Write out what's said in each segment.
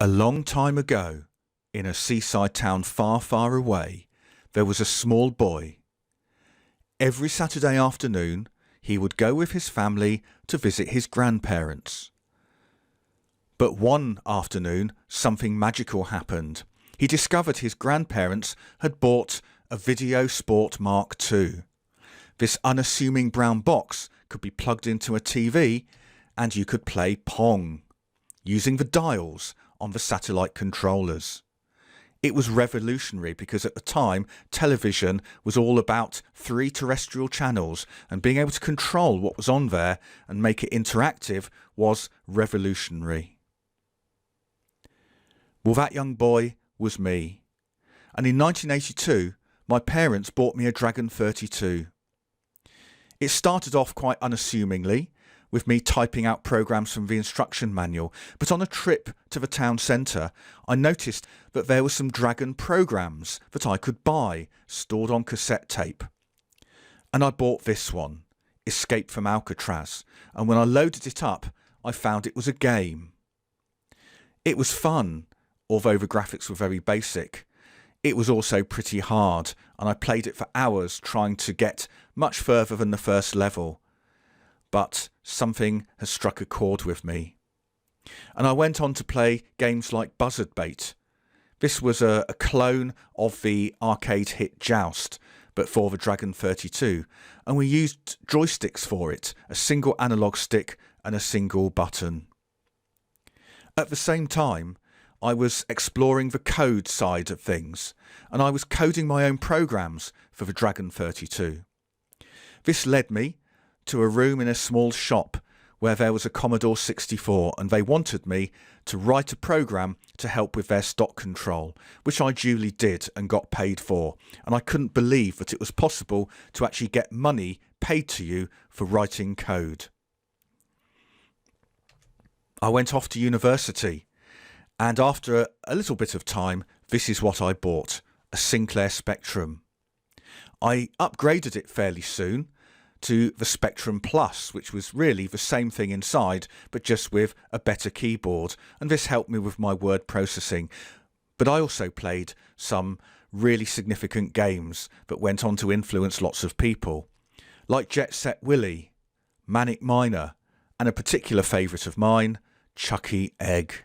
A long time ago, in a seaside town far, far away, there was a small boy. Every Saturday afternoon, he would go with his family to visit his grandparents. But one afternoon, something magical happened. He discovered his grandparents had bought a Video Sport Mark II. This unassuming brown box could be plugged into a TV and you could play Pong, using the dials on the satellite controllers. It was revolutionary because at the time television was all about 3 terrestrial channels, and being able to control what was on there and make it interactive was revolutionary. Well, that young boy was me. And in 1982, my parents bought me a Dragon 32. It started off quite unassumingly, with me typing out programs from the instruction manual, but on a trip to the town centre I noticed that there were some Dragon programs that I could buy, stored on cassette tape. And I bought this one, Escape from Alcatraz, and when I loaded it up I found it was a game. It was fun, although the graphics were very basic. It was also pretty hard, and I played it for hours trying to get much further than the first level. But something has struck a chord with me. And I went on to play games like Buzzard Bait. This was a clone of the arcade hit Joust, but for the Dragon 32, and we used joysticks for it, a single analog stick and a single button. At the same time, I was exploring the code side of things, and I was coding my own programs for the Dragon 32. This led me to a room in a small shop where there was a Commodore 64, and they wanted me to write a program to help with their stock control, which I duly did and got paid for, and I couldn't believe that it was possible to actually get money paid to you for writing code. I went off to university, and after a little bit of time, this is what I bought, a Sinclair Spectrum. I upgraded it fairly soon to the Spectrum Plus, which was really the same thing inside, but just with a better keyboard, and this helped me with my word processing. But I also played some really significant games that went on to influence lots of people, like Jet Set Willy, Manic Miner, and a particular favourite of mine, Chuckie Egg.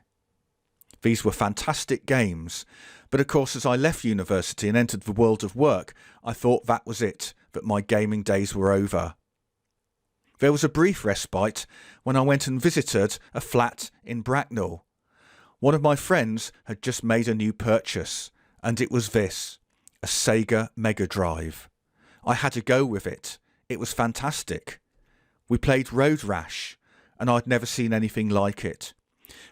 These were fantastic games, but of course as I left university and entered the world of work, I thought that was it, that my gaming days were over. There was a brief respite when I went and visited a flat in Bracknell. One of my friends had just made a new purchase, and it was this, a Sega Mega Drive. I had to go with it. It was fantastic. We played Road Rash, and I'd never seen anything like it.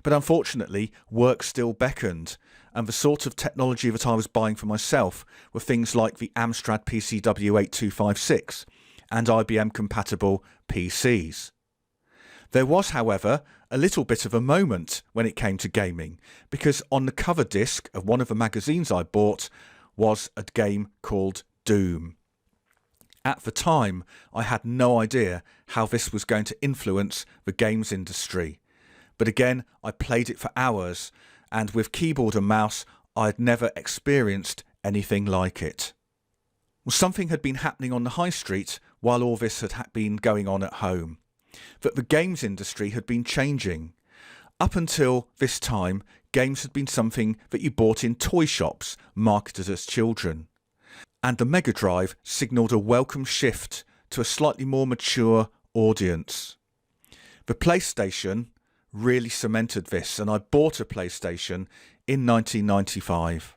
But unfortunately, work still beckoned, and the sort of technology that I was buying for myself were things like the Amstrad PCW8256 and IBM-compatible PCs. There was, however, a little bit of a moment when it came to gaming, because on the cover disc of one of the magazines I bought was a game called Doom. At the time, I had no idea how this was going to influence the games industry. But again, I played it for hours, and with keyboard and mouse, I had never experienced anything like it. Well, something had been happening on the high street while all this had been going on at home. That the games industry had been changing. Up until this time, games had been something that you bought in toy shops marketed as children. And the Mega Drive signalled a welcome shift to a slightly more mature audience. The PlayStation really cemented this, and I bought a PlayStation in 1995.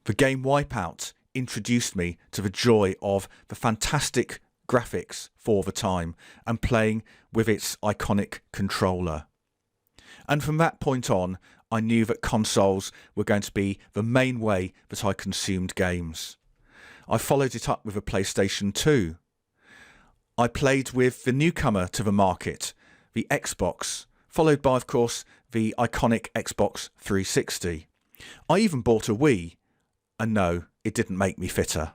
The game Wipeout introduced me to the joy of the fantastic graphics for the time and playing with its iconic controller. And from that point on, I knew that consoles were going to be the main way that I consumed games. I followed it up with a PlayStation 2. I played with the newcomer to the market, the Xbox, followed by, of course, the iconic Xbox 360. I even bought a Wii, and no, it didn't make me fitter.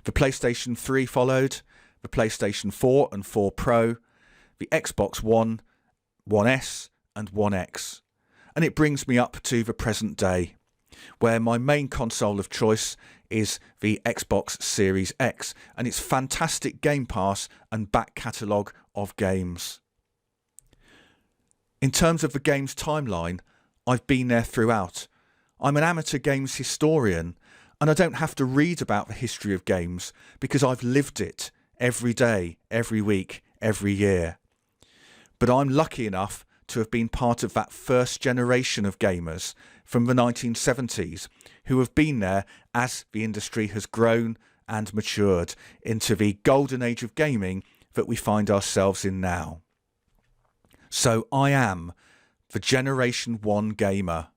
The PlayStation 3 followed, the PlayStation 4 and 4 Pro, the Xbox One, One S and One X. and it brings me up to the present day, where my main console of choice is the Xbox Series X and its fantastic Game Pass and back catalogue of games. In terms of the game's timeline, I've been there throughout. I'm an amateur games historian, and I don't have to read about the history of games because I've lived it every day, every week, every year. But I'm lucky enough to have been part of that first generation of gamers from the 1970s who have been there as the industry has grown and matured into the golden age of gaming that we find ourselves in now. So I am the Generation 1 gamer,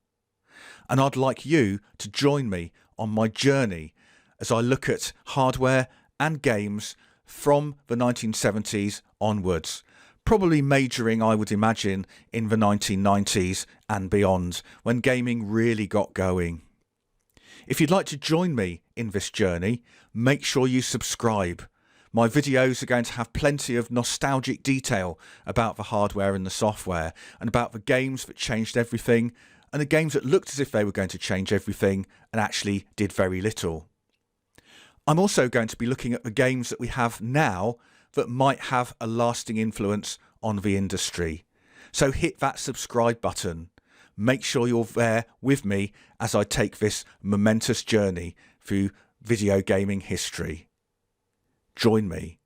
and I'd like you to join me on my journey as I look at hardware and games from the 1970s onwards, probably majoring, I would imagine, in the 1990s and beyond, when gaming really got going. If you'd like to join me in this journey, make sure you subscribe. My videos are going to have plenty of nostalgic detail about the hardware and the software, and about the games that changed everything, and the games that looked as if they were going to change everything and actually did very little. I'm also going to be looking at the games that we have now that might have a lasting influence on the industry. So hit that subscribe button. Make sure you're there with me as I take this momentous journey through video gaming history. Join me.